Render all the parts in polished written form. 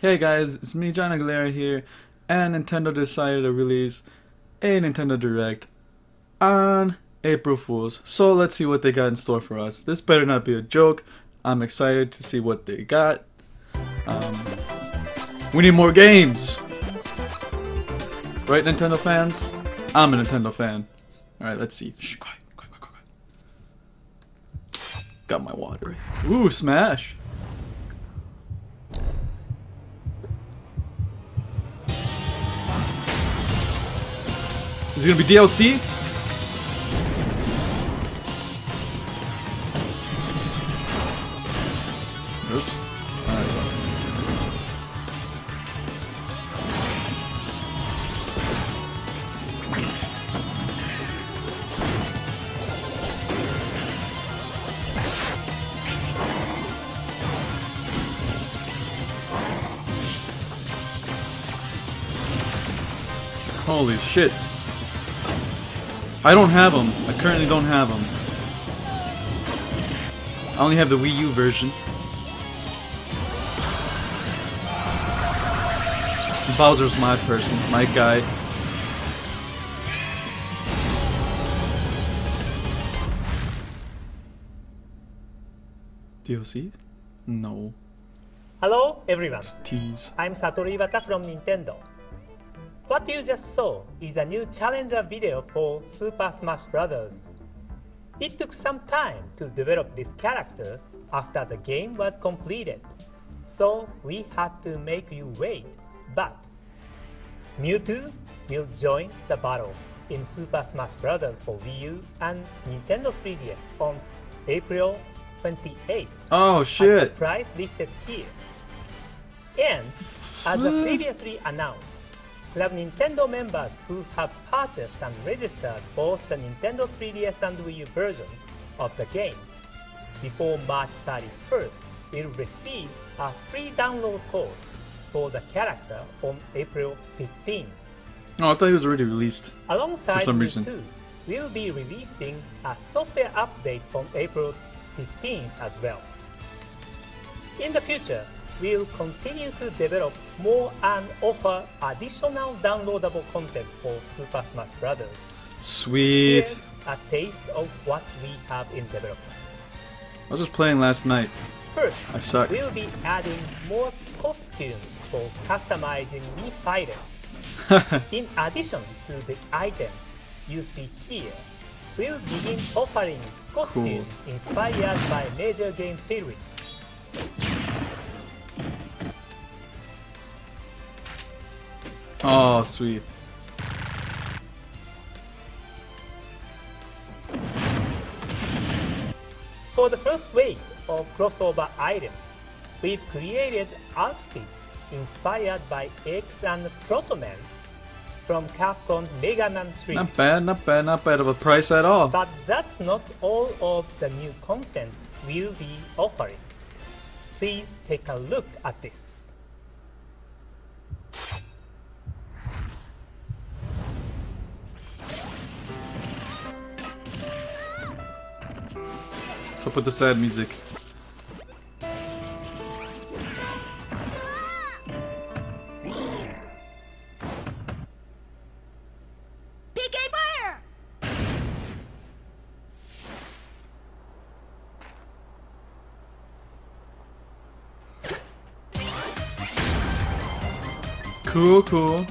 Hey guys, it's me, John Aguilera here, and Nintendo decided to release a Nintendo Direct on April Fools. So let's see what they got in store for us. This better not be a joke. I'm excited to see what they got. We need more games! Right, Nintendo fans? I'm a Nintendo fan. Alright, let's see. Shh, quiet. Got my water. Ooh, Smash! Is it gonna be DLC? Oops. Alright. Holy shit. I don't have them. I currently don't have them. I only have the Wii U version. Bowser's my person, my guy. DLC? No. Hello everyone, Tease. I'm Satoru Iwata from Nintendo. What you just saw is a new challenger video for Super Smash Bros. It took some time to develop this character after the game was completed, so we had to make you wait, but Mewtwo will join the battle in Super Smash Bros. For Wii U and Nintendo 3DS on April 28th. Oh shit! At the price listed here. And as previously announced, Club Nintendo members who have purchased and registered both the Nintendo 3DS and Wii U versions of the game before March 31st will receive a free download code for the character on April 15th. Oh, I thought he was already released. Alongside for some reason. Mewtwo, we'll be releasing a software update on April 15th as well. In the future, we'll continue to develop more and offer additional downloadable content for Super Smash Bros. Sweet. Here's a taste of what we have in development. I was just playing last night. First, I suck. we'll be adding more costumes for customizing Mii Fighters. In addition to the items you see here, we'll begin offering costumes inspired by major game series. Oh, sweet. For the first wave of crossover items, we've created outfits inspired by X and Protoman from Capcom's Megami 3. Not bad of a price at all. But that's not all of the new content we'll be offering. Please take a look at this. What's up with the sad music? PK Fire! Cool.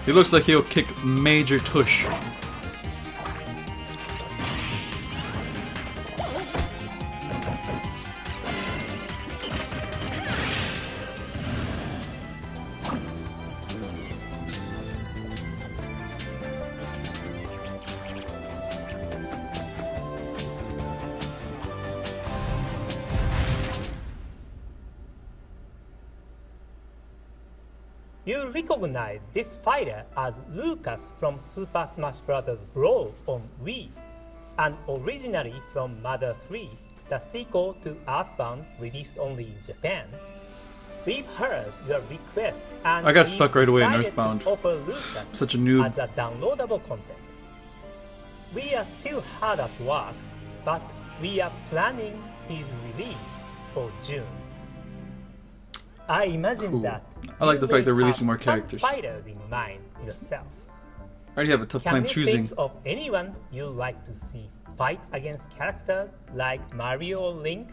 He looks like he'll kick major tush. You recognize this fighter as Lucas from Super Smash Bros. Brawl on Wii, and originally from Mother 3, the sequel to Earthbound released only in Japan. We've heard your request and I got stuck right away in decided Earthbound. to offer Lucas Such a noob. as a downloadable content. We are still hard at work, but we are planning his release for June. I imagine Cool. that I like you the fact may they're releasing have more some characters. fighters in mind yourself. I already have a tough Can time you choosing. think of anyone you'd like to see fight against characters like Mario or Link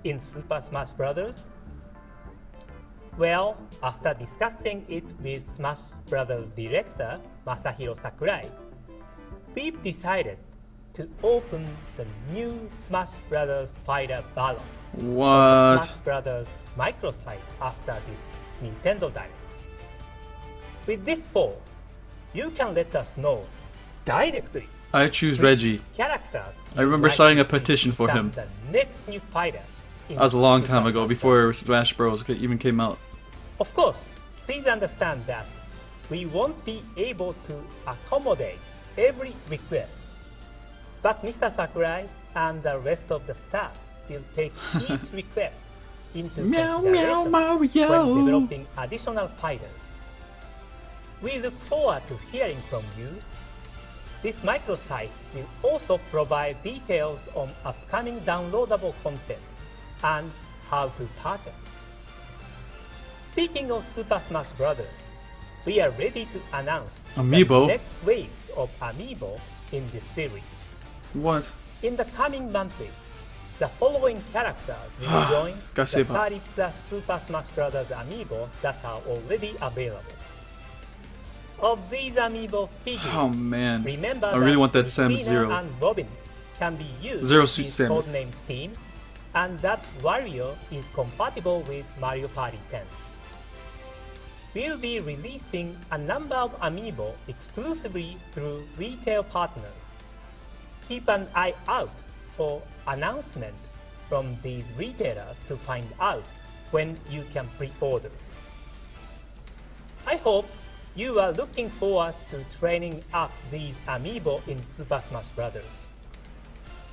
in Super Smash Bros.? Well, after discussing it with Smash Bros. Director Masahiro Sakurai, we've decided to open the new Smash Bros. Fighter Battle What? Smash Bros. Microsite after this Nintendo Direct. With this poll, you can let us know directly I choose which Reggie. character I remember you'd like signing to a petition see for become him. The next new fighter in That was a long Super time ago, Smash before Smash Bros. Even came out. Of course, please understand that we won't be able to accommodate every request. But Mr. Sakurai and the rest of the staff will take each request into Meow, consideration meow, Mario. when developing additional fighters. We look forward to hearing from you. This microsite will also provide details on upcoming downloadable content and how to purchase it. Speaking of Super Smash Bros., we are ready to announce Amiibo? the next waves of Amiibo in this series. What? In the coming months, the following characters will join the Gaseba. 30 plus Super Smash Bros. Amiibo that are already available. Of these Amiibo figures, Oh man. remember I really want that Samus Lucina Zero. and Robin can be used Zero with suits Samus. codename Steam, and that Wario is compatible with Mario Party 10. We'll be releasing a number of Amiibo exclusively through retail partners. Keep an eye out for announcement from these retailers to find out when you can pre-order. I hope you are looking forward to training up these Amiibo in Super Smash Bros.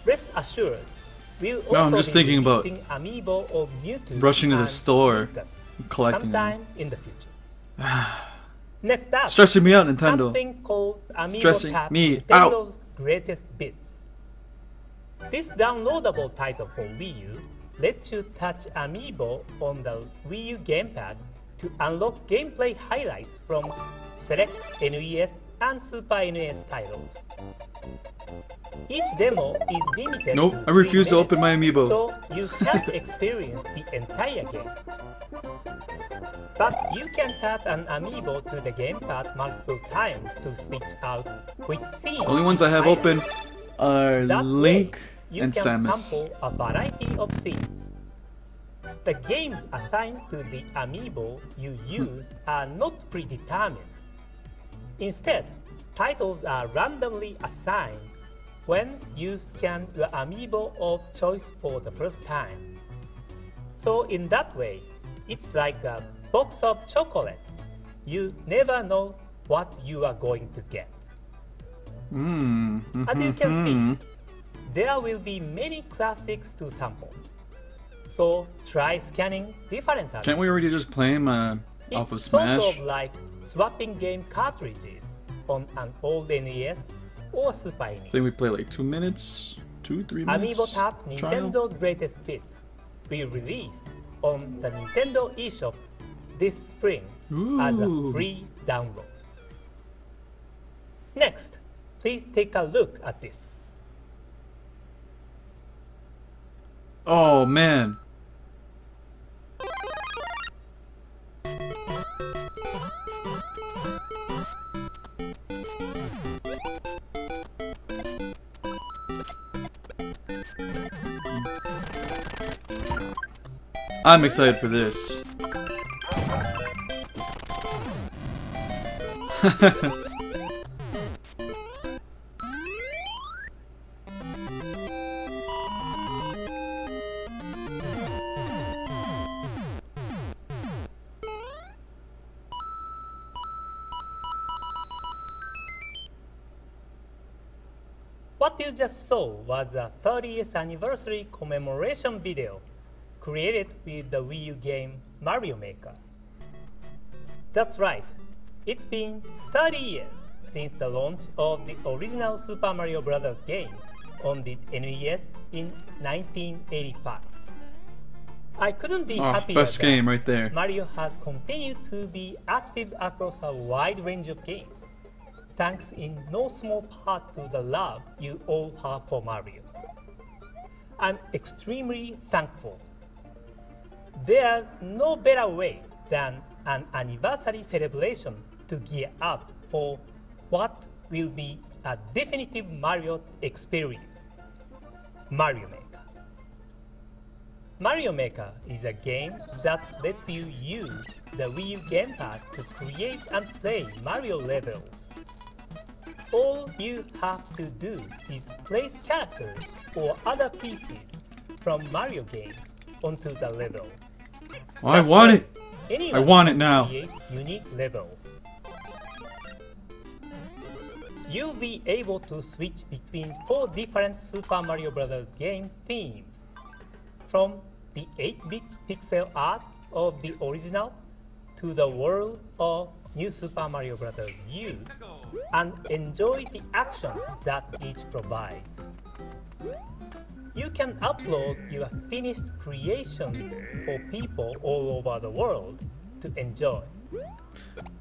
Rest assured, we'll also I'm just be thinking about releasing Amiibo of Mewtwo rushing to the and store, Lucas collecting them. sometime in the future. Next up, Stressing me out, Nintendo. something called Amiibo Stressing Tap, me Nintendo's greatest bits. This downloadable title for Wii U lets you touch Amiibo on the Wii U gamepad to unlock gameplay highlights from select NES and Super NES titles. Each demo is limited Nope, to I refuse 3 to open my minutes, Amiibo. so you can't experience the entire game. But you can tap an Amiibo to the gamepad multiple times to switch out which scene. Only ones I have open are That Link way, you and can Samus. sample a variety of scenes. The games assigned to the Amiibo you use are not predetermined. Instead, titles are randomly assigned when you scan your Amiibo of choice for the first time. So in that way, it's like a box of chocolates. You never know what you are going to get. As you can see, there will be many classics to sample. So try scanning different Amiibo. Can't we already just play him off It's of Smash? sort of like swapping game cartridges on an old NES or Super NES. I think we play like 2 minutes, 2-3 minutes. Amiibo Tap, trial. Nintendo's greatest bits, will release on the Nintendo eShop this spring as a Ooh. free download. Next, please take a look at this. Oh man. I'm excited for this. What you just saw was the 30th anniversary commemoration video created with the Wii U game Mario Maker. That's right, it's been 30 years since the launch of the original Super Mario Bros. Game on the NES in 1985. I couldn't be happier best that game right there. Mario has continued to be active across a wide range of games, thanks in no small part to the love you all have for Mario. I'm extremely thankful. There's no better way than an anniversary celebration to gear up for what will be a definitive Mario experience. Mario Maker. Mario Maker is a game that lets you use the Wii U gamepad to create and play Mario levels. All you have to do is place characters or other pieces from Mario games onto the level. Oh, I want it! Anyone I want it can now. create unique levels. You'll be able to switch between 4 different Super Mario Bros. Game themes, from the 8-bit pixel art of the original to the world of New Super Mario Bros. U, and enjoy the action that each provides. You can upload your finished creations for people all over the world to enjoy.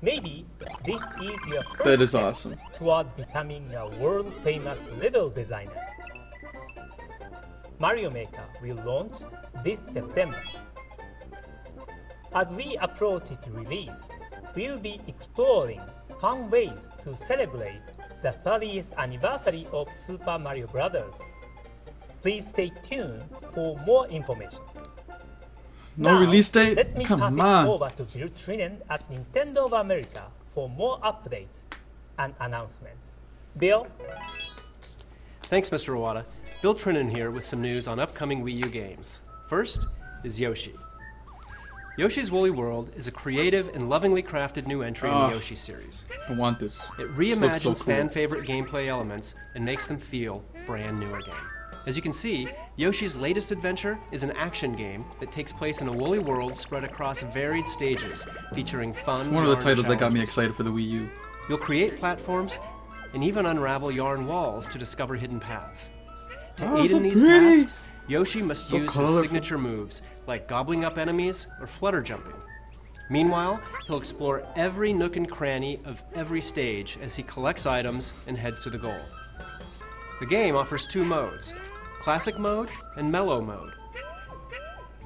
Maybe this is your That first is step awesome. toward becoming a world-famous level designer. Mario Maker will launch this September. As we approach its release, we'll be exploring fun ways to celebrate the 30th anniversary of Super Mario Bros. Please stay tuned for more information. No Now, release date? Let me Come pass on. it over to Bill Trinan at Nintendo of America for more updates and announcements. Bill? Thanks, Mr. Iwata. Bill Trinan here with some news on upcoming Wii U games. First is Yoshi. Yoshi's Woolly World is a creative and lovingly crafted new entry in the Yoshi series. I want this. It This looks reimagines so cool. fan-favorite gameplay elements and makes them feel brand new again. As you can see, Yoshi's latest adventure is an action game that takes place in a woolly world spread across varied stages, featuring fun One of the yarn titles that got me challenges. excited for the Wii U. You'll create platforms and even unravel yarn walls to discover hidden paths. To Oh, aid so in these pretty. tasks, Yoshi must So use colorful. his signature moves, like gobbling up enemies or flutter jumping. Meanwhile, he'll explore every nook and cranny of every stage as he collects items and heads to the goal. The game offers 2 modes, Classic Mode and Mellow Mode.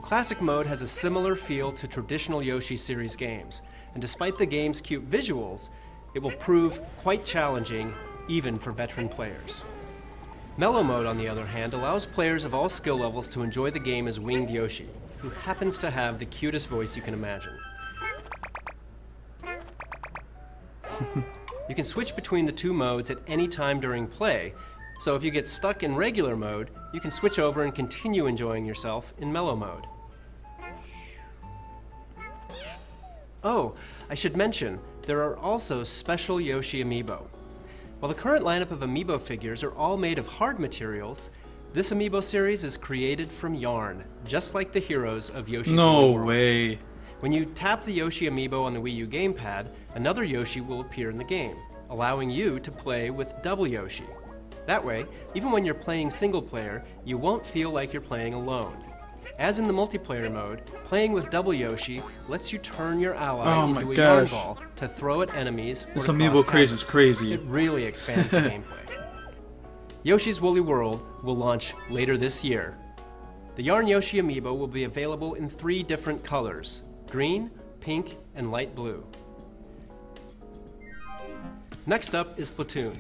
Classic Mode has a similar feel to traditional Yoshi series games, and despite the game's cute visuals, it will prove quite challenging even for veteran players. Mellow Mode, on the other hand, allows players of all skill levels to enjoy the game as Winged Yoshi, who happens to have the cutest voice you can imagine. You can switch between the 2 modes at any time during play, so if you get stuck in regular mode, you can switch over and continue enjoying yourself in Mellow Mode. Oh, I should mention, there are also special Yoshi Amiibo. While the current lineup of Amiibo figures are all made of hard materials, this Amiibo series is created from yarn, just like the heroes of Yoshi's No Woolly World. way. When you tap the Yoshi Amiibo on the Wii U gamepad, another Yoshi will appear in the game, allowing you to play with double Yoshi. That way, even when you're playing single player, you won't feel like you're playing alone. As in the multiplayer mode, playing with double Yoshi lets you turn your ally Oh my into a yarn gosh. ball to throw at enemies. This or to Amiibo cross craze is chasms. crazy. It really expands the gameplay. Yoshi's Woolly World will launch later this year. The Yarn Yoshi Amiibo will be available in 3 different colors: green, pink, and light blue. Next up is Splatoon.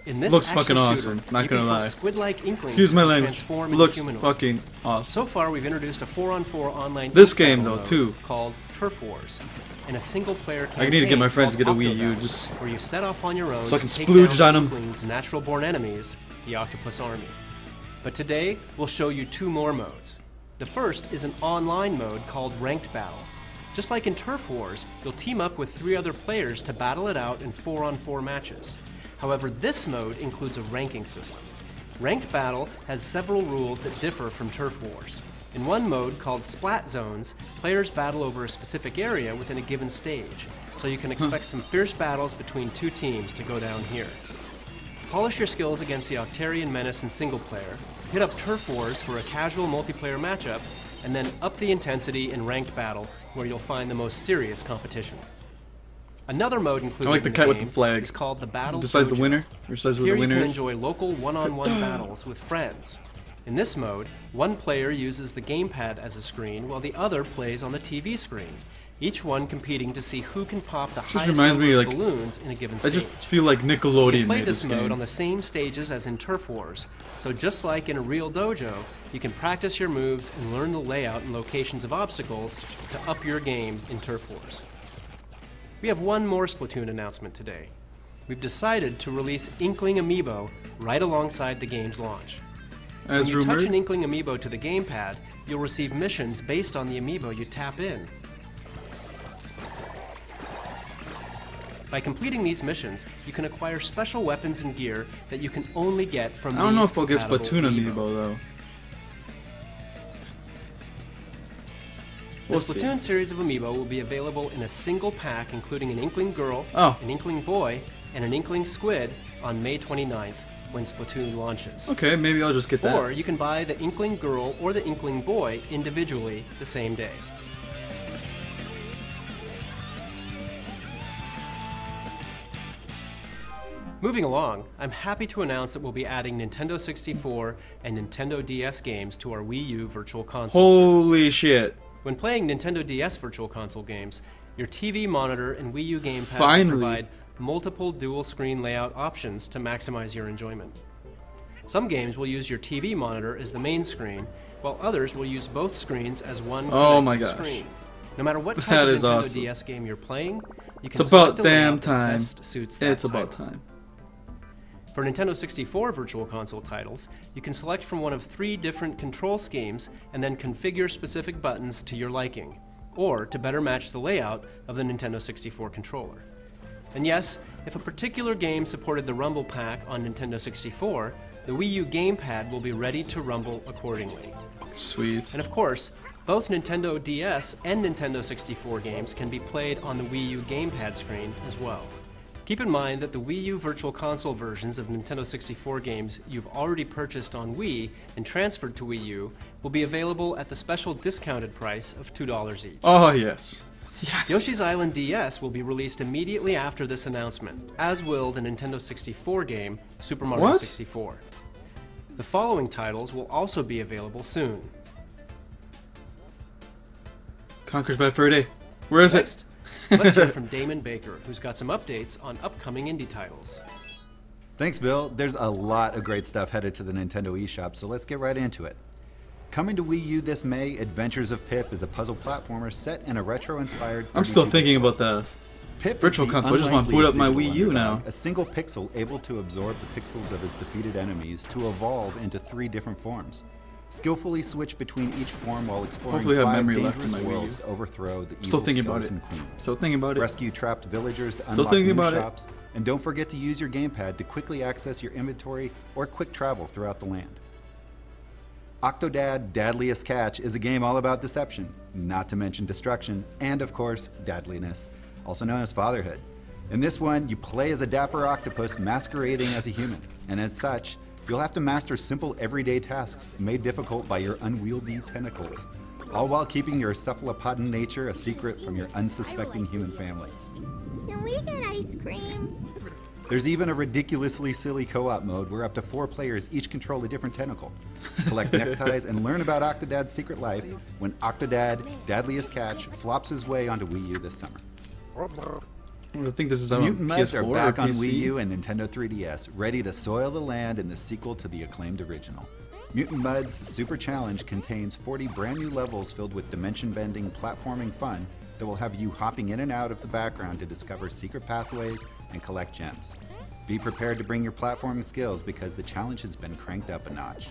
In this Looks action fucking shooter, awesome, not you gonna control lie. squid-like inklings Excuse my that language. transform into Looks humanoids. fucking awesome. So far, we've introduced a 4-on-4 online This team game, battle though, mode too. called Turf Wars, and a single-player campaign I need to get my friends to called get a Wii U, Octodad, just where you set off on your own so I to can take splooge down on 'em. Inkling's natural-born enemies, the Octopus Army. But today, we'll show you 2 more modes. The first is an online mode called Ranked Battle. Just like in Turf Wars, you'll team up with 3 other players to battle it out in 4-on-4 matches. However, this mode includes a ranking system. Ranked Battle has several rules that differ from Turf Wars. In one mode, called Splat Zones, players battle over a specific area within a given stage, so you can expect some fierce battles between two teams to go down here. Polish your skills against the Octarian Menace in single player, hit up Turf Wars for a casual multiplayer matchup, and then up the intensity in Ranked Battle, where you'll find the most serious competition. Another mode included like the in cat the with game the flag. is called the Battle Decides the Dojo. winner, or decides who Here the you winner can is. enjoy local one-on-one battles with friends. In this mode, one player uses the gamepad as a screen while the other plays on the TV screen, each one competing to see who can pop the highest reminds number me, of like, balloons in a given I stage. just feel like You Nickelodeon can play made this this mode game. on the same stages as in Turf Wars, so just like in a real dojo, you can practice your moves and learn the layout and locations of obstacles to up your game in Turf Wars. We have one more Splatoon announcement today. We've decided to release Inkling Amiibo right alongside the game's launch. As When you touch rumored. an Inkling Amiibo to the gamepad, you'll receive missions based on the Amiibo you tap in. By completing these missions, you can acquire special weapons and gear that you can only get from I don't know these if I'll get compatible Splatoon Amiibo though. The We'll see. Splatoon series of Amiibo will be available in a single pack, including an Inkling Girl, Oh. an Inkling Boy, and an Inkling Squid on May 29th when Splatoon launches. Okay, maybe I'll just get that. Or you can buy the Inkling Girl or the Inkling Boy individually the same day. Moving along, I'm happy to announce that we'll be adding Nintendo 64 and Nintendo DS games to our Wii U Virtual Console service. Holy shit. When playing Nintendo DS Virtual Console games, your TV monitor and Wii U gamepad Finally. provide multiple dual screen layout options to maximize your enjoyment. Some games will use your TV monitor as the main screen, while others will use both screens as one Oh my connected gosh. screen. No matter what type That of is Nintendo awesome. DS game you're playing, you can It's about select a layout damn that time. best suits that It's about title. time. For Nintendo 64 Virtual Console titles, you can select from one of 3 different control schemes and then configure specific buttons to your liking, or to better match the layout of the Nintendo 64 controller. And yes, if a particular game supported the Rumble Pack on Nintendo 64, the Wii U gamepad will be ready to rumble accordingly. Sweet. And of course, both Nintendo DS and Nintendo 64 games can be played on the Wii U gamepad screen as well. Keep in mind that the Wii U Virtual Console versions of Nintendo 64 games you've already purchased on Wii and transferred to Wii U will be available at the special discounted price of $2 each. Oh, yes. Yes. Yoshi's Island DS will be released immediately after this announcement, as will the Nintendo 64 game, Super Mario What? 64. The following titles will also be available soon. Conker's Bad Fur Day. Where is Next, let's hear from Damon Baker, who's got some updates on upcoming indie titles. Thanks, Bill. There's a lot of great stuff headed to the Nintendo eShop, so let's get right into it. Coming to Wii U this May, Adventures of Pip is a puzzle platformer set in a retro-inspired... I'm still 32-bit thinking world. about that. Pip Virtual is the console. I just wanna boot up my unlikeliest Wii U digital now. underdog, a single pixel able to absorb the pixels of his defeated enemies to evolve into 3 different forms. Skillfully switch between each form while exploring Hopefully I have 5 memory left dangerous in my Wii U. worlds to overthrow the Still evil thinking about it. skeleton queen. Still thinking about it. Rescue trapped villagers to Still unlock thinking new about it. shops, and don't forget to use your gamepad to quickly access your inventory or quick travel throughout the land. Octodad Dadliest Catch is a game all about deception, not to mention destruction, and of course, dadliness, also known as fatherhood. In this one, you play as a dapper octopus masquerading as a human, and as such, you'll have to master simple everyday tasks made difficult by your unwieldy tentacles, all while keeping your cephalopodin nature a secret from your unsuspecting human family. Can we get ice cream? There's even a ridiculously silly co-op mode where up to 4 players each control a different tentacle. Collect neckties and learn about Octodad's secret life when Octodad, Dadliest Catch, flops his way onto Wii U this summer. I think this is on Mutant Muds PS4 are back or on PC. Wii U and Nintendo 3DS, ready to soil the land in the sequel to the acclaimed original. Mutant Muds Super Challenge contains 40 brand new levels filled with dimension-bending, platforming fun that will have you hopping in and out of the background to discover secret pathways and collect gems. Be prepared to bring your platforming skills because the challenge has been cranked up a notch.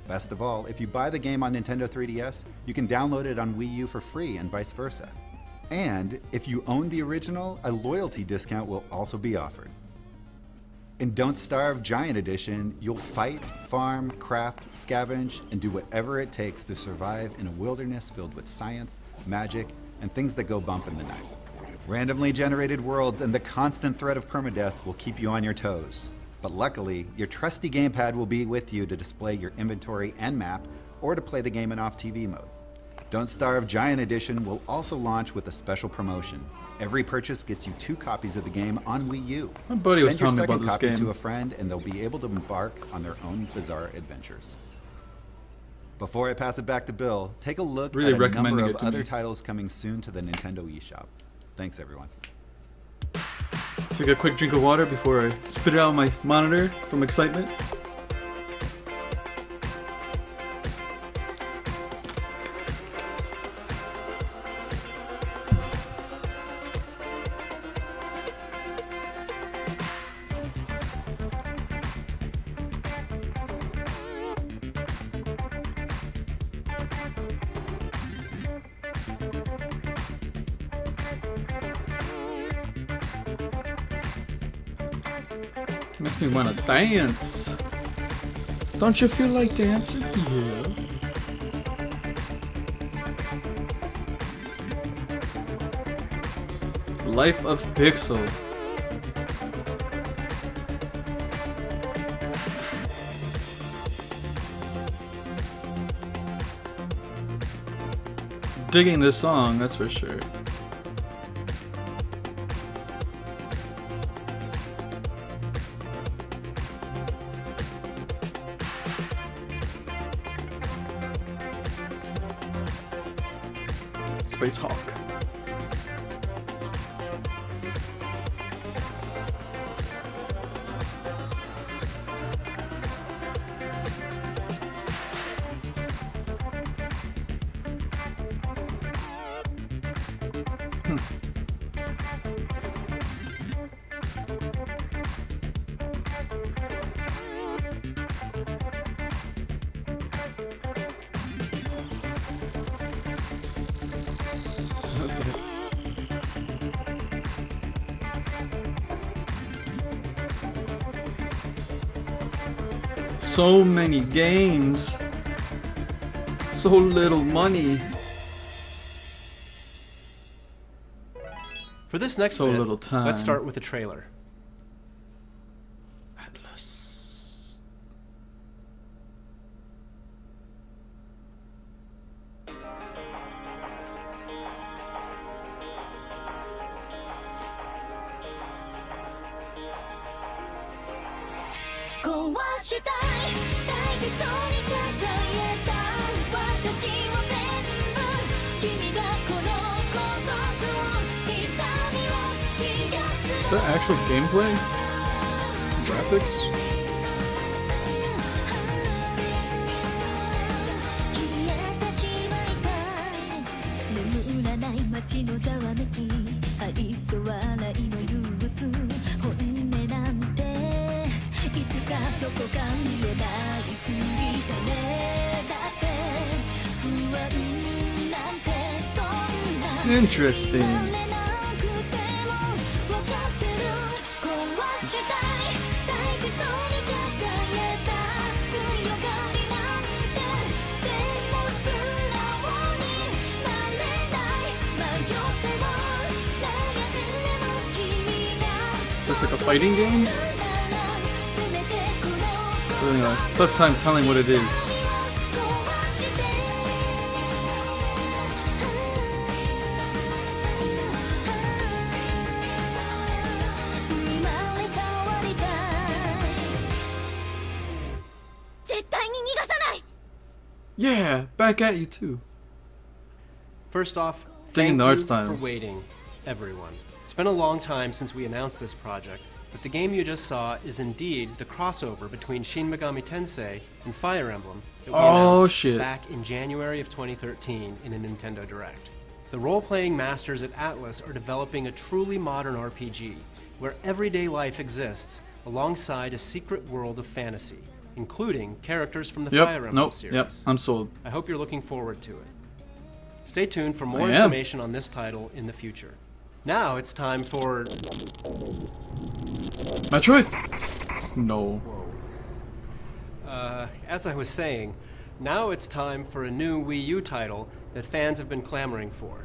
Best of all, if you buy the game on Nintendo 3DS, you can download it on Wii U for free and vice versa. And if you own the original, a loyalty discount will also be offered. In Don't Starve Giant Edition, you'll fight, farm, craft, scavenge, and do whatever it takes to survive in a wilderness filled with science, magic, and things that go bump in the night. Randomly generated worlds and the constant threat of permadeath will keep you on your toes. But luckily, your trusty gamepad will be with you to display your inventory and map, or to play the game in off-TV mode. Don't Starve Giant Edition will also launch with a special promotion. Every purchase gets you 2 copies of the game on Wii U. My buddy was Send your telling me about second this copy game. to a friend and they'll be able to embark on their own bizarre adventures. Before I pass it back to Bill, take a look Really at a recommending number it of to other me. titles coming soon to the Nintendo eShop. Thanks, everyone. Take a quick drink of water before I spit it out on my monitor from excitement. Makes me want to dance. Don't you feel like dancing? Yeah. Life of Pixel. Digging this song, that's for sure. Space Hawk. So many games, so little money. For this next So bit, little time. let's start with a trailer. Atlas. Is that actual gameplay? Graphics? Interesting. Is this like a fighting game? Anyway, tough time telling what it is. Yeah, back at you too. First off, Digging thank the you art style. for waiting, everyone. It's been a long time since we announced this project, but the game you just saw is indeed the crossover between Shin Megami Tensei and Fire Emblem that we announced back in January of 2013 in a Nintendo Direct. The role-playing masters at Atlas are developing a truly modern RPG, where everyday life exists alongside a secret world of fantasy, including characters from the Fire Emblem series. Yep, I'm sold. I hope you're looking forward to it. Stay tuned for more information on this title in the future. Now it's time for Metroid! No. Whoa. As I was saying, now it's time for a new Wii U title that fans have been clamoring for.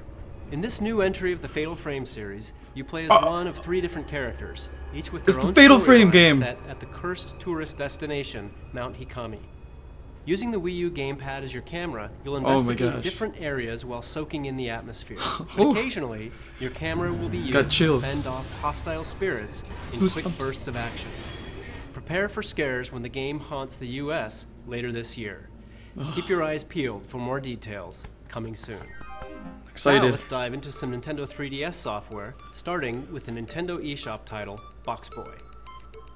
In this new entry of the Fatal Frame series, you play as one of 3 different characters, each with their It's the own Fatal Frame storyline game. set at the cursed tourist destination, Mount Hikami. Using the Wii U gamepad as your camera, you'll investigate different areas while soaking in the atmosphere. And occasionally, your camera will be used to fend off hostile spirits in quick bursts of action. Prepare for scares when the game haunts the US later this year. Keep your eyes peeled for more details, coming soon. Excited. Now let's dive into some Nintendo 3DS software, starting with the Nintendo eShop title, Box Boy.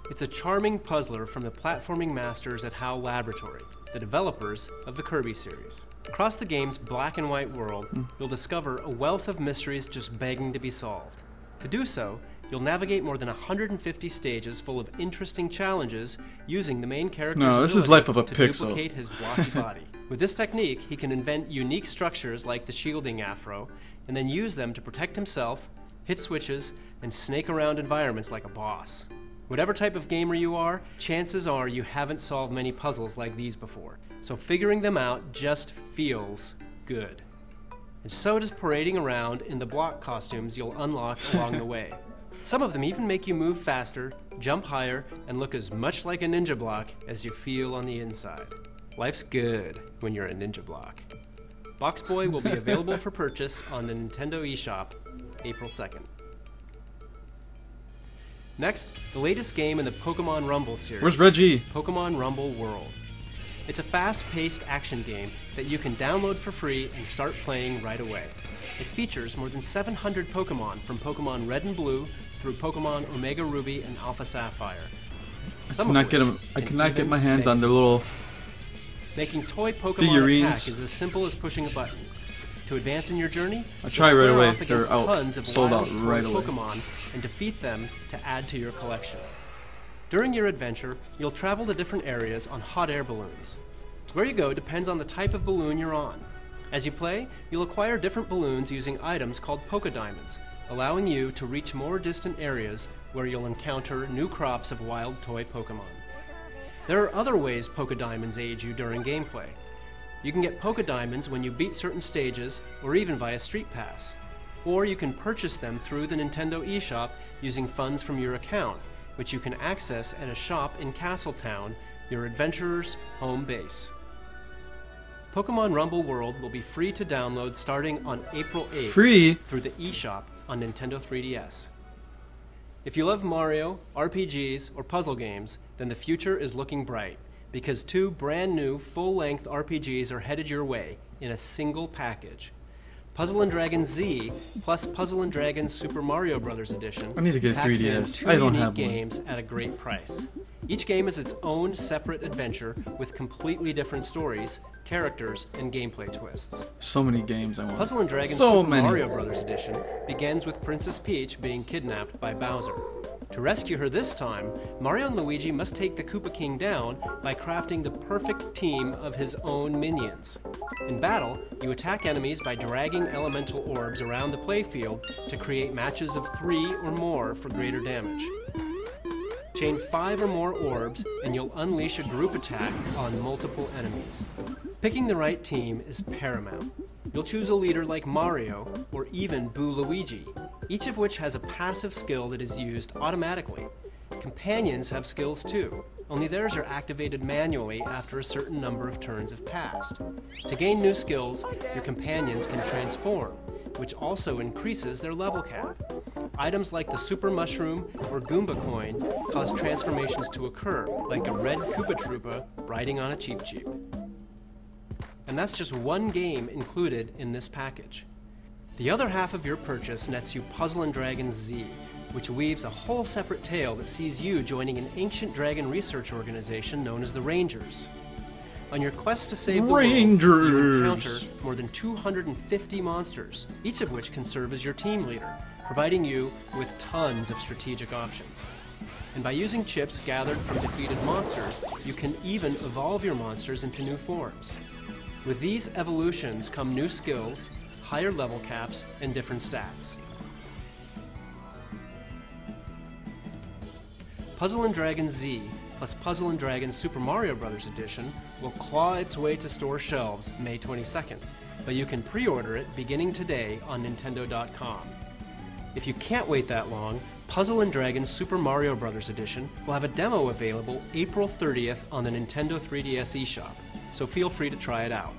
It's a charming puzzler from the platforming masters at HAL Laboratory, the developers of the Kirby series. Across the game's black and white world, you'll discover a wealth of mysteries just begging to be solved. To do so, you'll navigate more than 150 stages full of interesting challenges using the main character's ability to duplicate his blocky body. With this technique, he can invent unique structures like the shielding afro, and then use them to protect himself, hit switches, and snake around environments like a boss. Whatever type of gamer you are, chances are you haven't solved many puzzles like these before, so figuring them out just feels good. And so does parading around in the block costumes you'll unlock along the way. Some of them even make you move faster, jump higher, and look as much like a ninja block as you feel on the inside. Life's good when you're a ninja block. Box Boy will be available for purchase on the Nintendo eShop April 2nd. Next, the latest game in the Pokemon Rumble series. Where's Reggie? Pokemon Rumble World. It's a fast-paced action game that you can download for free and start playing right away. It features more than 700 Pokemon from Pokemon Red and Blue through Pokemon Omega Ruby and Alpha Sapphire. I cannot get my hands on the little making toy Pokemon figurines. attack is as simple as pushing a button. To advance in your journey, I try right away. They're out. Tons of Sold out wild right away. Pokemon and defeat them to add to your collection. During your adventure, you'll travel to different areas on hot air balloons. Where you go depends on the type of balloon you're on. As you play, you'll acquire different balloons using items called Poké Diamonds, allowing you to reach more distant areas where you'll encounter new crops of wild toy Pokemon. There are other ways Poké Diamonds aid you during gameplay. You can get Poké Diamonds when you beat certain stages, or even via StreetPass. Or you can purchase them through the Nintendo eShop using funds from your account, which you can access at a shop in Castletown, your adventurer's home base. Pokemon Rumble World will be free to download starting on April 8th through the eShop on Nintendo 3DS. If you love Mario, RPGs, or puzzle games, then the future is looking bright, because 2 brand new full-length RPGs are headed your way in a single package. Puzzle & Dragon Z plus Puzzle & Dragon Super Mario Bros. Edition I need to get a 3DS. I don't have one. games at a great price. Each game is its own separate adventure with completely different stories, characters, and gameplay twists. So many games I want. Puzzle & Dragon Super Mario Bros. Edition begins with Princess Peach being kidnapped by Bowser. To rescue her this time, Mario and Luigi must take the Koopa King down by crafting the perfect team of his own minions. In battle, you attack enemies by dragging elemental orbs around the playfield to create matches of 3 or more for greater damage. Chain 5 or more orbs and you'll unleash a group attack on multiple enemies. Picking the right team is paramount. You'll choose a leader like Mario or even Boo Luigi, each of which has a passive skill that is used automatically. Companions have skills too, only theirs are activated manually after a certain number of turns have passed. To gain new skills, your companions can transform, which also increases their level cap. Items like the Super Mushroom or Goomba Coin cause transformations to occur, like a red Koopa Troopa riding on a Cheep Cheep. And that's just one game included in this package. The other half of your purchase nets you Puzzle & Dragon Z, which weaves a whole separate tale that sees you joining an ancient dragon research organization known as the Rangers. On your quest to save the world, you encounter more than 250 monsters, each of which can serve as your team leader, providing you with tons of strategic options. And by using chips gathered from defeated monsters, you can even evolve your monsters into new forms. With these evolutions come new skills, higher level caps, and different stats. Puzzle & Dragon Z plus Puzzle & Dragons Super Mario Bros. Edition will claw its way to store shelves May 22nd, but you can pre-order it beginning today on Nintendo.com. If you can't wait that long, Puzzle & Dragons Super Mario Bros. Edition will have a demo available April 30th on the Nintendo 3DS eShop, so feel free to try it out.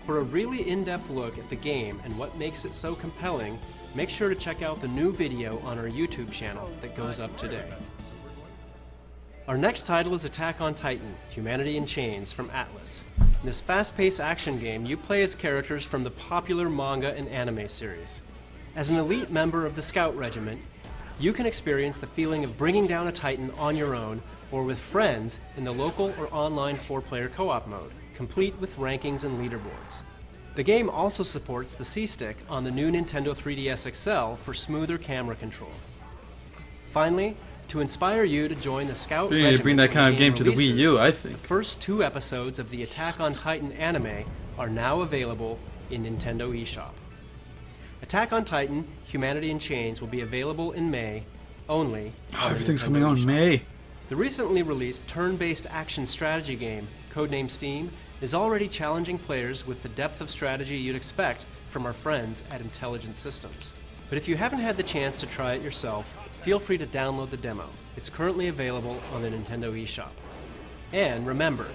For a really in-depth look at the game and what makes it so compelling, make sure to check out the new video on our YouTube channel that goes up today. Our next title is Attack on Titan: Humanity in Chains from Atlus. In this fast-paced action game, you play as characters from the popular manga and anime series. As an elite member of the Scout Regiment, you can experience the feeling of bringing down a Titan on your own or with friends in the local or online 4-player co-op mode, complete with rankings and leaderboards. The game also supports the C-Stick on the new Nintendo 3DS XL for smoother camera control. Finally, to inspire you to join the Scout Regiment, to bring that kind of game to the Wii U, I think. The first 2 episodes of the Attack on Titan anime are now available in Nintendo eShop. Attack on Titan: Humanity in Chains will be available in May only. Everything's coming out in May. The recently released turn-based action strategy game, codenamed Steam, is already challenging players with the depth of strategy you'd expect from our friends at Intelligent Systems. But if you haven't had the chance to try it yourself, feel free to download the demo. It's currently available on the Nintendo eShop. And remember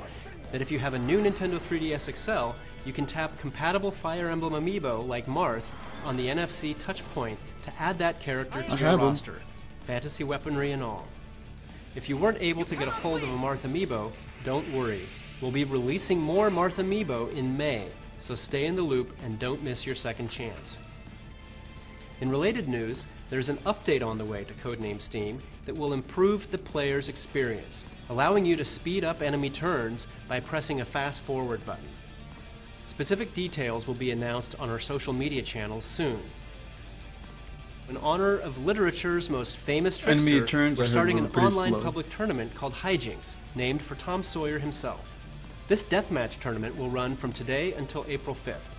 that if you have a new Nintendo 3DS XL, you can tap compatible Fire Emblem Amiibo like Marth on the NFC touchpoint to add that character to your roster, fantasy weaponry and all. If you weren't able to get a hold of a Marth Amiibo, don't worry. We'll be releasing more Marth Amiibo in May, so stay in the loop and don't miss your second chance. In related news, there's an update on the way to Codename Steam that will improve the player's experience, allowing you to speed up enemy turns by pressing a fast-forward button. Specific details will be announced on our social media channels soon. In honor of literature's most famous trickster, we're starting an online public tournament called Hijinks, named for Tom Sawyer himself. This deathmatch tournament will run from today until April 5th.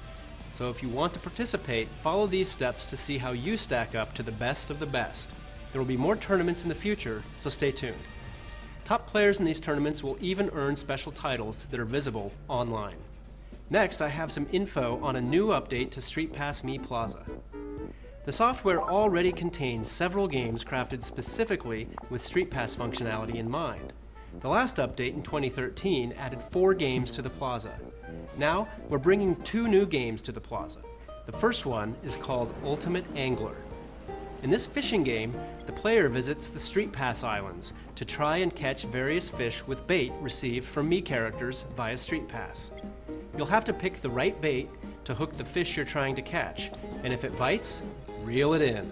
So if you want to participate, follow these steps to see how you stack up to the best of the best. There will be more tournaments in the future, so stay tuned. Top players in these tournaments will even earn special titles that are visible online. Next, I have some info on a new update to StreetPass Mii Plaza. The software already contains several games crafted specifically with StreetPass functionality in mind. The last update in 2013 added 4 games to the Plaza. Now, we're bringing 2 new games to the Plaza. The first one is called Ultimate Angler. In this fishing game, the player visits the StreetPass Islands to try and catch various fish with bait received from Mii characters via StreetPass. You'll have to pick the right bait to hook the fish you're trying to catch, and if it bites, reel it in.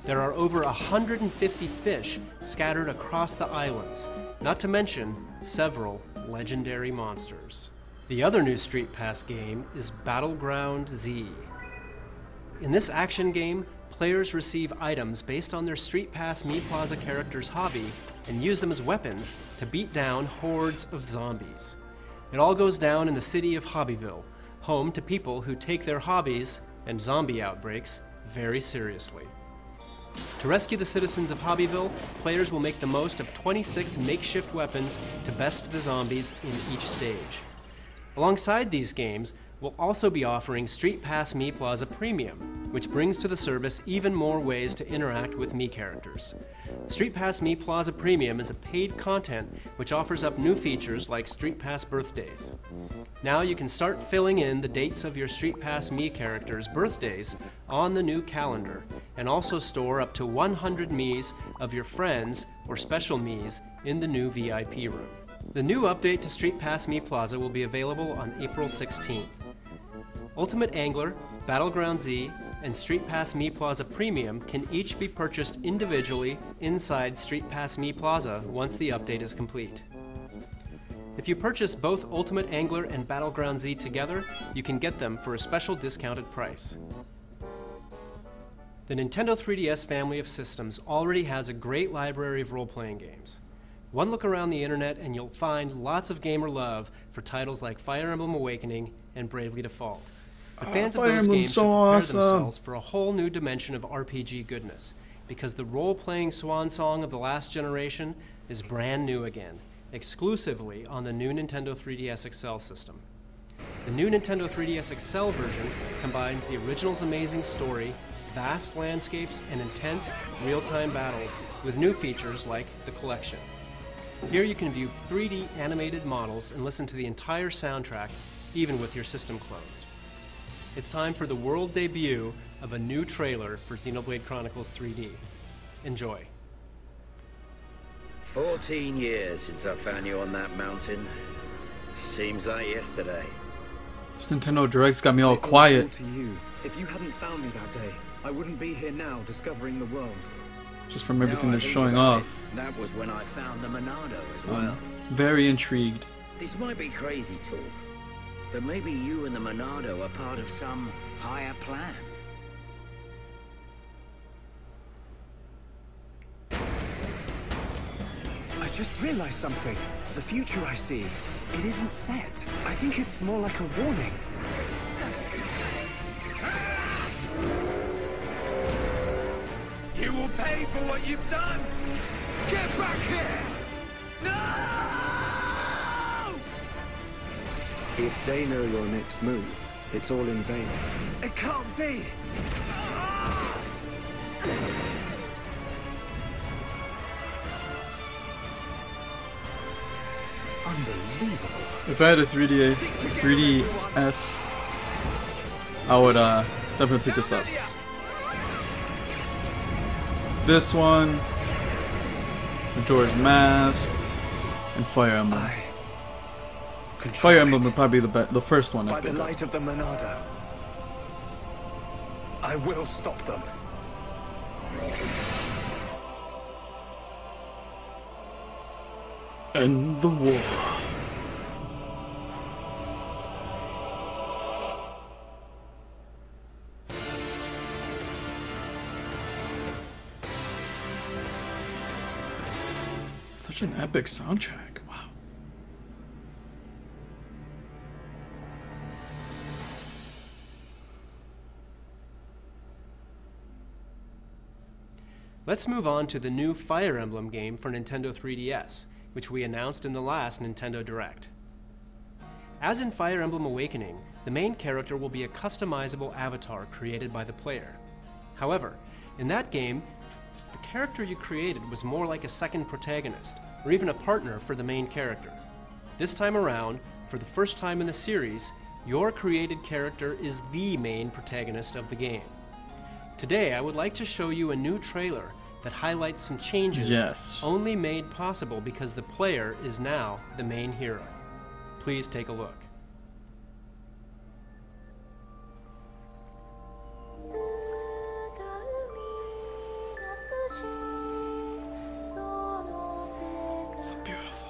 There are over 150 fish scattered across the islands, not to mention several legendary monsters. The other new StreetPass game is Battleground Z. In this action game, players receive items based on their StreetPass Mii Plaza character's hobby and use them as weapons to beat down hordes of zombies. It all goes down in the city of Hobbyville, home to people who take their hobbies and zombie outbreaks very seriously. To rescue the citizens of Hobbyville, players will make the most of 26 makeshift weapons to best the zombies in each stage. Alongside these games, we'll also be offering StreetPass Mii Plaza Premium, which brings to the service even more ways to interact with Mii characters. StreetPass Mii Plaza Premium is a paid content which offers up new features like StreetPass Birthdays. Now you can start filling in the dates of your StreetPass Mii characters' birthdays on the new calendar, and also store up to 100 Miis of your friends or special Miis in the new VIP room. The new update to StreetPass Mii Plaza will be available on April 16th. Ultimate Angler, Battleground Z, and StreetPass Mii Plaza Premium can each be purchased individually inside StreetPass Mii Plaza once the update is complete. If you purchase both Ultimate Angler and Battleground Z together, you can get them for a special discounted price. The Nintendo 3DS family of systems already has a great library of role-playing games. One look around the internet and you'll find lots of gamer love for titles like Fire Emblem Awakening and Bravely Default. But fans of those games should prepare themselves for a whole new dimension of RPG goodness, because the role-playing swan song of the last generation is brand new again, exclusively on the new Nintendo 3DS XL system. The new Nintendo 3DS XL version combines the original's amazing story, vast landscapes, and intense, real-time battles with new features like the collection. Here you can view 3D animated models and listen to the entire soundtrack, even with your system closed. It's time for the world debut of a new trailer for Xenoblade Chronicles 3D. Enjoy. 14 years since I found you on that mountain. Seems like yesterday. This Nintendo Direct's got me all It owes all quiet. to you. If you hadn't found me that day, I wouldn't be here now discovering the world. Just from everything Now I they're think showing about off. it, that was when I found the Monado as well. Very intrigued. This might be crazy talk, but maybe you and the Monado are part of some higher plan. I just realized something. The future I see, it isn't set. I think it's more like a warning. You will pay for what you've done! Get back here! No! If they know your next move, it's all in vain. It can't be! Unbelievable. If I had a 3DS, I would definitely pick this up. This one, Majora's Mask, and Fire Emblem. Fire Emblem would probably be the first one I By the pick up. light of the Monado, I will stop them. End the war. Such an epic soundtrack. Wow. Let's move on to the new Fire Emblem game for Nintendo 3DS, which we announced in the last Nintendo Direct. As in Fire Emblem Awakening, the main character will be a customizable avatar created by the player. However, in that game, the character you created was more like a second protagonist, or even a partner for the main character. This time around, for the first time in the series, your created character is the main protagonist of the game. Today, I would like to show you a new trailer that highlights some changes only made possible because the player is now the main hero. Please take a look. So beautiful.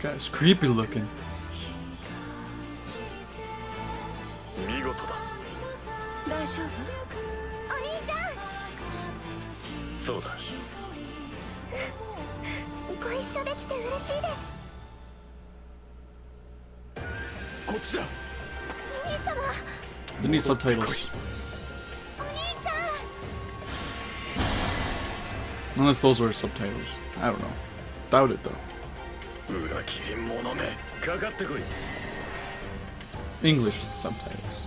Guy's creepy looking. They need subtitles. Unless those were subtitles. I don't know. Doubt it though. English subtitles.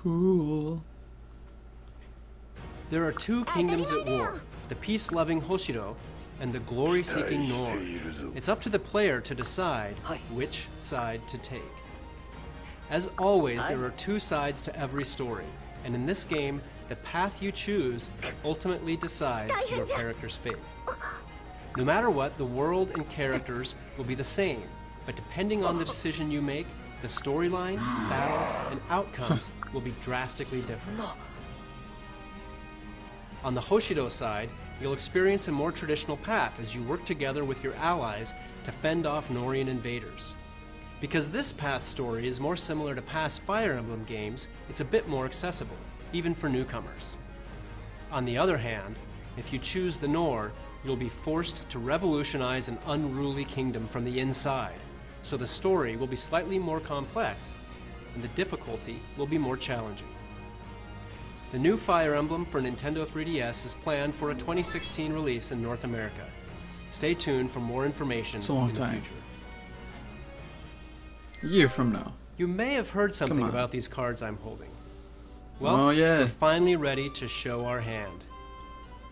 cool. There are two kingdoms at war, the peace-loving Hoshiro and the glory-seeking Nord. It's up to the player to decide which side to take. As always, there are two sides to every story, and in this game, the path you choose ultimately decides your character's fate. No matter what, the world and characters will be the same, but depending on the decision you make, the storyline, battles, and outcomes will be drastically different. On the Hoshiro side, you'll experience a more traditional path as you work together with your allies to fend off Norian invaders. Because this path story is more similar to past Fire Emblem games, it's a bit more accessible, even for newcomers. On the other hand, if you choose the Nord, you'll be forced to revolutionize an unruly kingdom from the inside, so the story will be slightly more complex, and the difficulty will be more challenging. The new Fire Emblem for Nintendo 3DS is planned for a 2016 release in North America. Stay tuned for more information in the future. A year from now. You may have heard something about these cards I'm holding. Well, we're finally ready to show our hand.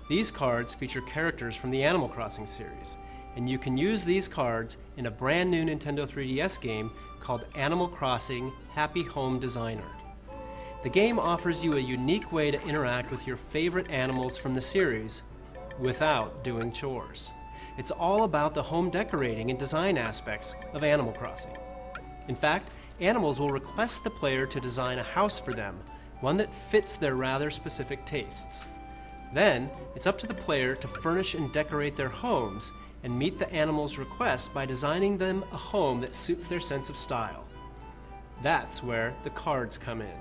These cards feature characters from the Animal Crossing series, and you can use these cards in a brand new Nintendo 3DS game called Animal Crossing Happy Home Designer. The game offers you a unique way to interact with your favorite animals from the series without doing chores. It's all about the home decorating and design aspects of Animal Crossing. In fact, animals will request the player to design a house for them, one that fits their rather specific tastes. Then, it's up to the player to furnish and decorate their homes and meet the animals' request by designing them a home that suits their sense of style. That's where the cards come in.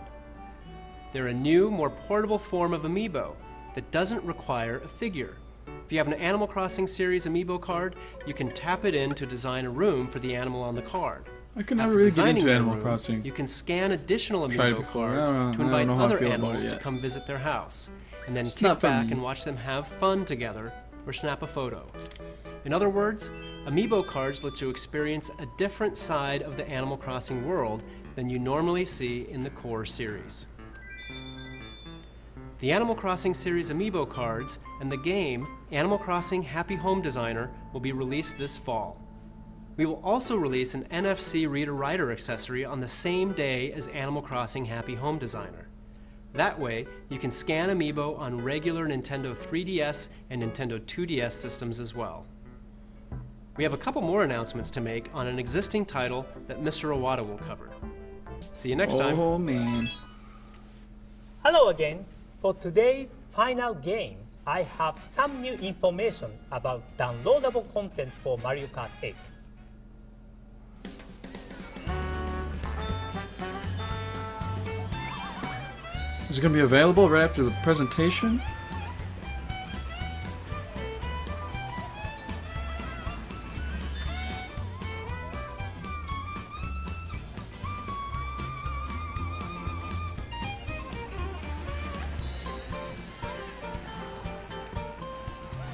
They're a new, more portable form of Amiibo that doesn't require a figure. If you have an Animal Crossing series Amiibo card, you can tap it in to design a room for the animal on the card. I can never really get into Animal Crossing. You can scan additional Amiibo cards to invite other animals to come visit their house, and then kick back and watch them have fun together or snap a photo. In other words, Amiibo cards let you experience a different side of the Animal Crossing world than you normally see in the core series. The Animal Crossing series Amiibo cards and the game Animal Crossing Happy Home Designer will be released this fall. We will also release an NFC reader-writer accessory on the same day as Animal Crossing Happy Home Designer. That way, you can scan Amiibo on regular Nintendo 3DS and Nintendo 2DS systems as well. We have a couple more announcements to make on an existing title that Mr. Iwata will cover. See you next time. Oh man. Hello again. For today's final game, I have some new information about downloadable content for Mario Kart 8. Is it going to be available right after the presentation?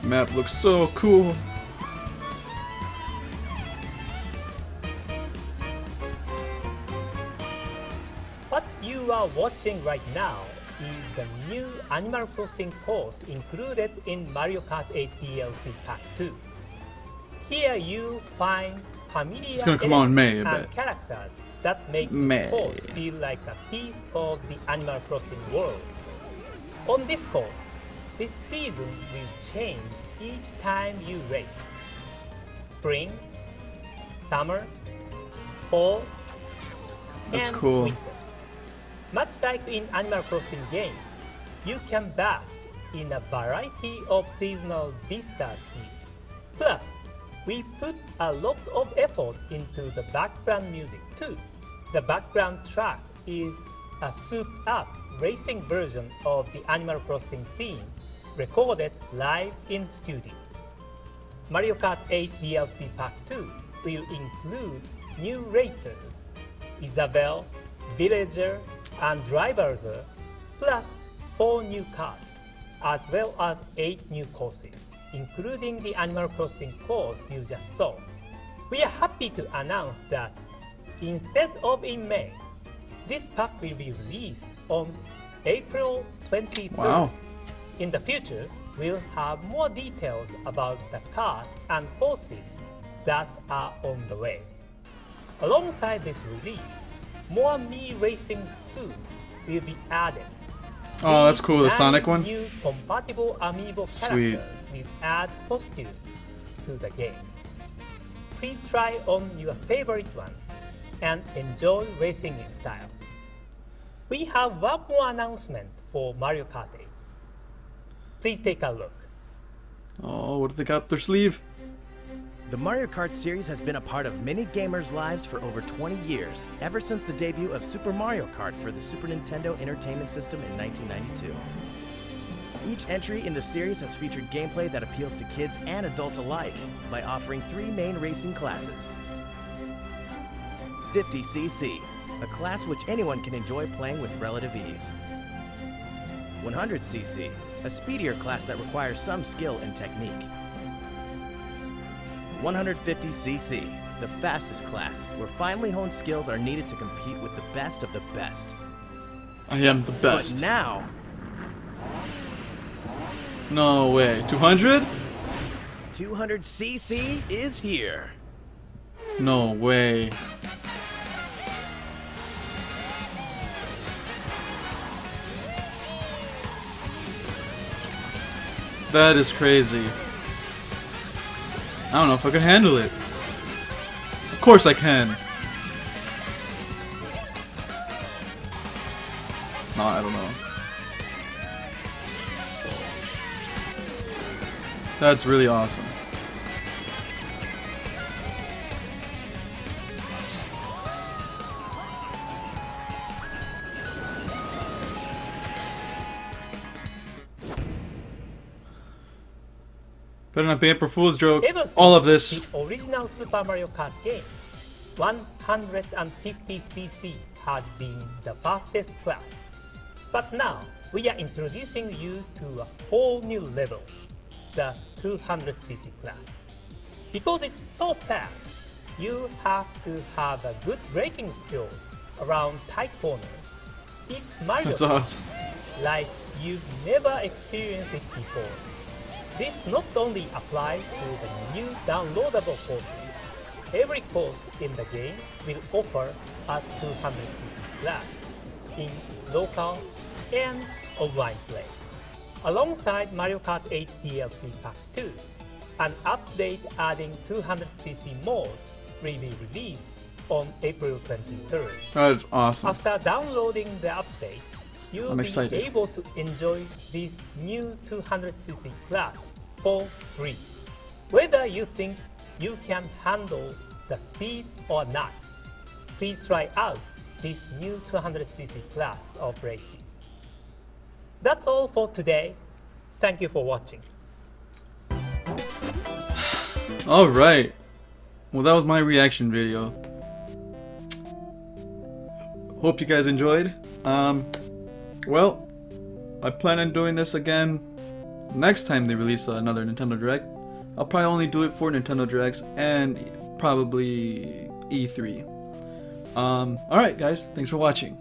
Map looks so cool. What you are watching right now is the new Animal Crossing course included in Mario Kart 8 DLC Pack 2. Here you find familiar and characters that make this course feel like a piece of the Animal Crossing world. On this course, this season will change each time you race. Spring, summer, fall, and winter. Much like in Animal Crossing games, you can bask in a variety of seasonal vistas here. Plus, we put a lot of effort into the background music too. The background track is a souped-up racing version of the Animal Crossing theme recorded live in studio. Mario Kart 8 DLC Pack 2 will include new racers, Isabelle, Villager, and Driverzer, plus 4 new cars, as well as 8 new courses, including the Animal Crossing course you just saw. We are happy to announce that instead of in May, This pack will be released on April 23rd. Wow. In the future, we'll have more details about the carts and horses that are on the way. Alongside this release, more Mii racing soon will be added. Oh, that's cool, the These Sonic one? New compatible Amiibo Sweet. characters will add costumes to the game. Please try on your favorite one and enjoy racing in style. We have one more announcement for Mario Kart 8. Please take a look. Oh, what do they got up their sleeve? The Mario Kart series has been a part of many gamers' lives for over 20 years, ever since the debut of Super Mario Kart for the Super Nintendo Entertainment System in 1992. Each entry in the series has featured gameplay that appeals to kids and adults alike by offering 3 main racing classes. 50cc, a class which anyone can enjoy playing with relative ease. 100cc, a speedier class that requires some skill and technique. 150cc, the fastest class, where finely honed skills are needed to compete with the best of the best. I am the best. But now, No way. 200? 200cc is here. No way. That is crazy. I don't know if I can handle it. Of course I can. No, I don't know. That's really awesome. Better not be April Fool's joke. Ever since All of this. the original Super Mario Kart game, 150cc has been the fastest class. But now, we are introducing you to a whole new level, the 200cc class. Because it's so fast, you have to have a good braking skill around tight corners. It's Mario That's Kart, awesome. like you've never experienced it before. This not only applies to the new downloadable courses, every course in the game will offer a 200cc class in local and online play. Alongside Mario Kart 8 DLC Pack 2, an update adding 200cc mode will be released on April 23rd. That is awesome. After downloading the update, you'll I'm be excited. able to enjoy this new 200cc class for free. Whether you think you can handle the speed or not, please try out this new 200cc class of races. That's all for today. Thank you for watching. Alright. Well, that was my reaction video. Hope you guys enjoyed. Well, I plan on doing this again next time they release another Nintendo Direct. I'll probably only do it for Nintendo Directs and probably E3. Alright guys, thanks for watching.